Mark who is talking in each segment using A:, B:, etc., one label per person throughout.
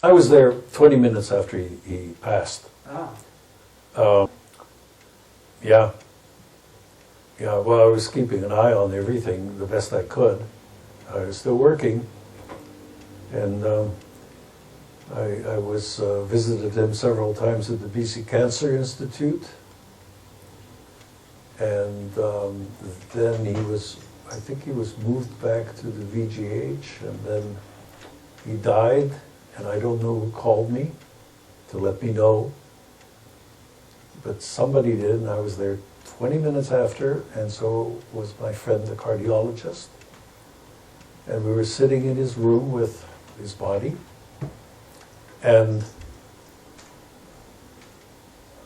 A: I was there 20 minutes after he passed.
B: Ah.
A: Yeah. Yeah, well, I was keeping an eye on everything the best I could. I was still working, and I was visited him several times at the BC Cancer Institute, and then I think he was moved back to the VGH, and then he died, and I don't know who called me to let me know, but somebody did, and I was there 20 minutes after, and so was my friend, the cardiologist. And we were sitting in his room with his body, and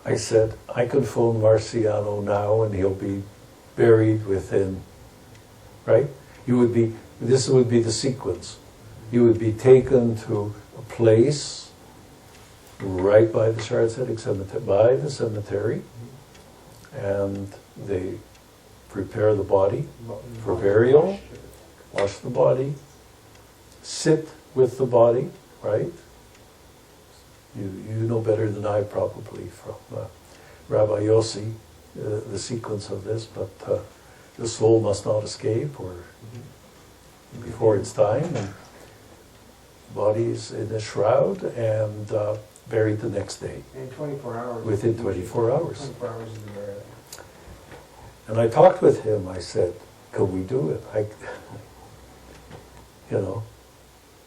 A: I said, I could phone Marciano now and he'll be buried within, right? This would be the sequence. You would be taken to a place right by the Charles-Hennick Cemetery, by the cemetery, and they prepare the body for burial, wash the body, sit with the body, right? You know better than I probably from Rabbi Yossi, the sequence of this, but the soul must not escape or before its time, and the body is in a shroud and buried the next day.
B: In 24 hours.
A: Within 24 hours.
B: 24 hours is the burial.
A: And I talked with him. I said, "Can we do it?"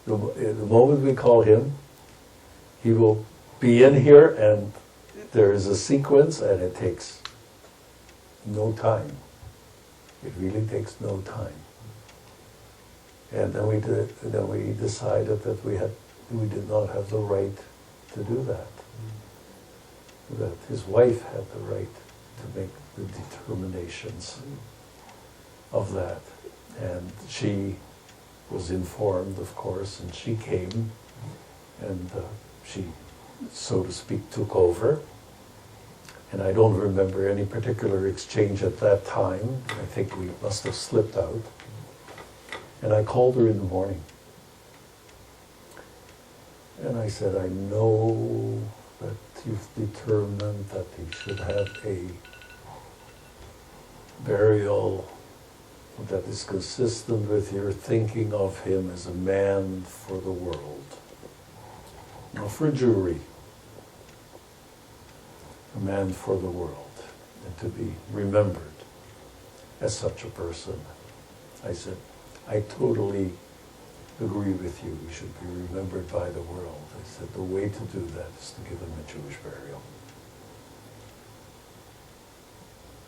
A: The moment we call him, he will be in here, and there is a sequence, and it takes no time. It really takes no time. And then we decided that we did not have the right to do that. That his wife had the right to make the determinations of that. And she was informed, of course, and she came, and she, so to speak, took over. And I don't remember any particular exchange at that time. I think we must have slipped out. And I called her in the morning. And I said, I know that you've determined that he should have a burial that is consistent with your thinking of him as a man for the world. Not for Jewry, a man for the world, and to be remembered as such a person. I said, I totally agree with you. We should be remembered by the world. I said, the way to do that is to give him a Jewish burial.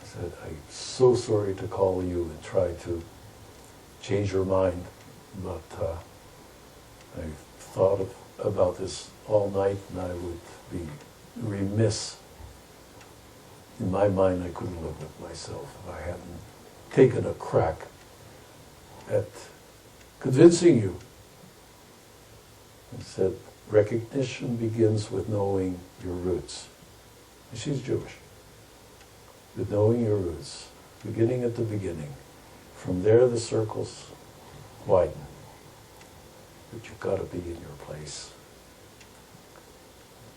A: I said, I'm so sorry to call you and try to change your mind, but I thought about this all night, and I would be remiss. In my mind, I couldn't live with myself if I hadn't taken a crack at convincing you. He said, recognition begins with knowing your roots. And she's Jewish. With knowing your roots, beginning at the beginning. From there, the circles widen. But you've got to be in your place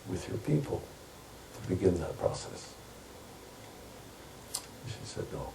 A: with your people to begin that process. And she said, no.